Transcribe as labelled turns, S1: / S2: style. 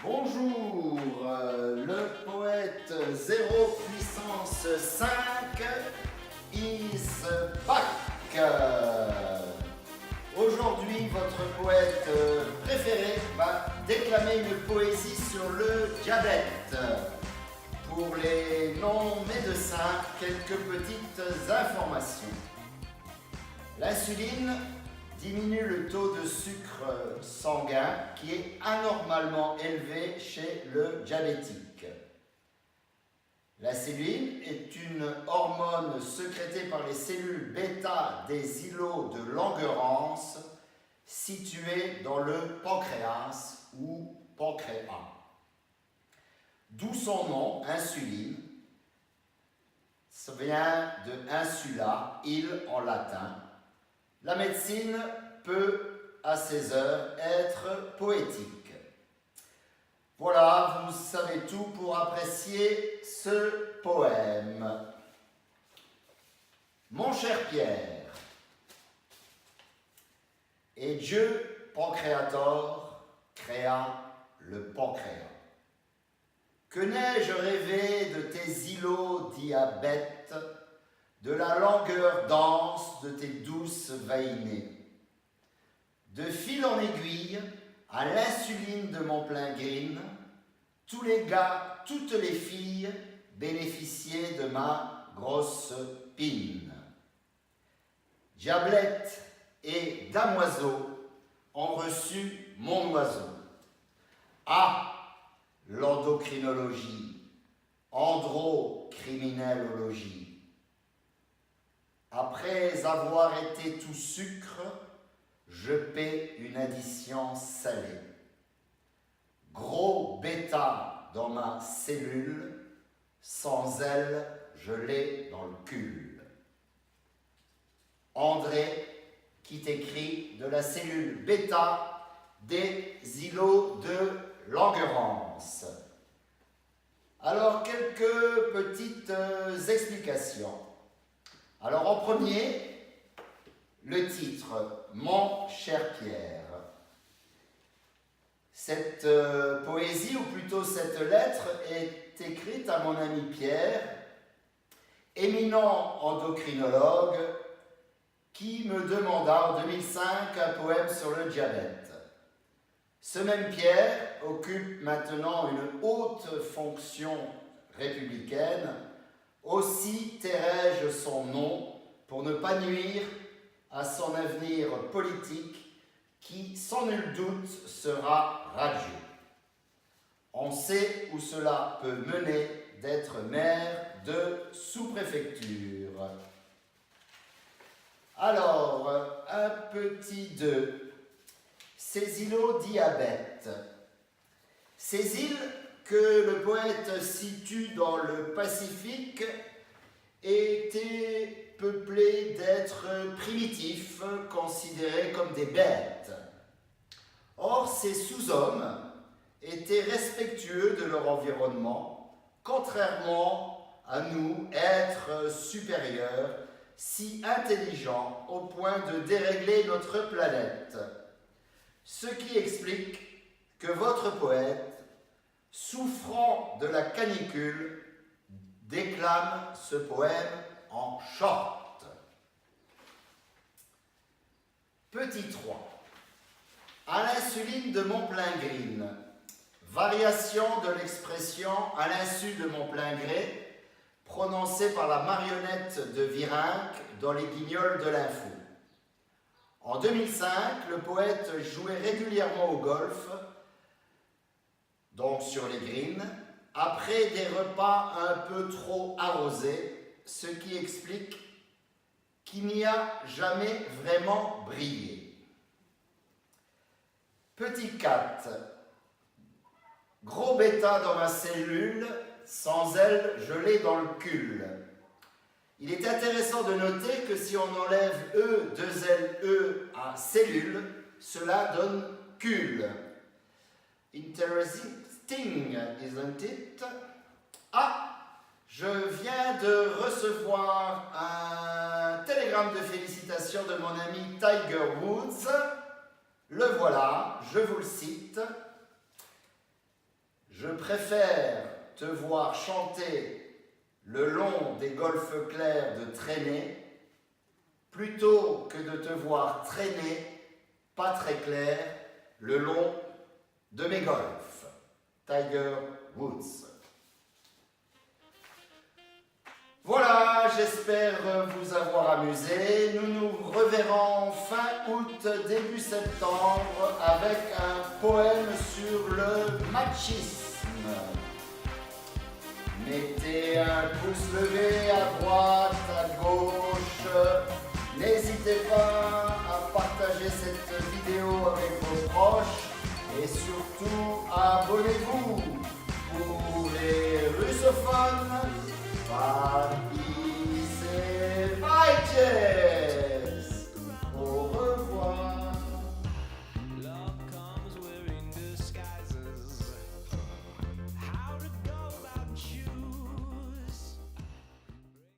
S1: Bonjour, le poète 0 puissance 5 is back. Aujourd'hui, votre poète préféré va déclamer une poésie sur le diabète. Pour les non-médecins, quelques petites informations. L'insuline diminue le taux de sucre sanguin qui est anormalement élevé chez le diabétique. L'insuline est une hormone sécrétée par les cellules bêta des îlots de Langerhans situés dans le pancréas ou pancréas. D'où son nom, insuline. Ça vient de insula, île en latin. La médecine peut, à ses heures, être poétique. Voilà, vous savez tout pour apprécier ce poème. Mon cher Pierre, et Dieu, pancréator, créa le pancréas. Que n'ai-je rêvé de tes îlots diabète, de la langueur dense de tes douces veinées. De fil en aiguille, à l'insuline de mon plein green, tous les gars, toutes les filles bénéficiaient de ma grosse pine. Diablette et damoiseau ont reçu mon oiseau. Ah, l'endocrinologie, androcriminellologie. Après avoir été tout sucre, je paie une addition salée. Gros bêta dans ma cellule, sans elle, je l'ai dans le cul. André qui t'écrit de la cellule bêta des îlots de Langerhans. Alors, quelques petites explications. Alors, en premier, le titre « Mon cher Pierre ». Cette poésie, ou plutôt cette lettre, est écrite à mon ami Pierre, éminent endocrinologue, qui me demanda en 2005 un poème sur le diabète. Ce même Pierre occupe maintenant une haute fonction républicaine. Aussi tairai-je son nom pour ne pas nuire à son avenir politique qui, sans nul doute, sera radieux. On sait où cela peut mener d'être maire de sous-préfecture. Alors, un petit 2. Ces îlots diabète. Ces îles que le poète situe dans le Pacifique étaient peuplées d'êtres primitifs, considérés comme des bêtes. Or, ces sous-hommes étaient respectueux de leur environnement, contrairement à nous, êtres supérieurs, si intelligents au point de dérégler notre planète. Ce qui explique que votre poète, souffrant de la canicule, déclame ce poème en short. Petit 3. À l'insuline de mon plein green. Variation de l'expression à l'insu de mon plein gré, prononcée par la marionnette de Virenque dans les Guignols de l'Info. En 2005, le poète jouait régulièrement au golf, donc sur les greens, après des repas un peu trop arrosés, ce qui explique qu'il n'y a jamais vraiment brillé. Petit 4. Gros bêta dans ma cellule, sans elle, je l'ai dans le cul. Il est intéressant de noter que si on enlève E, 2L, E à cellule, cela donne cul. Interesting, isn't it? Ah, je viens de recevoir un télégramme de félicitations de mon ami Tiger Woods Le voilà, je vous le cite. Je préfère te voir chanter le long des golfes clairs de traîner plutôt que de te voir traîner, pas très clair, le long de mes golfs. Tiger Woods. Voilà, j'espère vous avoir amusé. Nous nous reverrons fin août, début septembre avec un poème sur le machisme. Mettez un pouce levé à droite, à gauche. N'hésitez pas à partager cette vidéo avec vos proches et surtout abonnez-vous pour les russophones.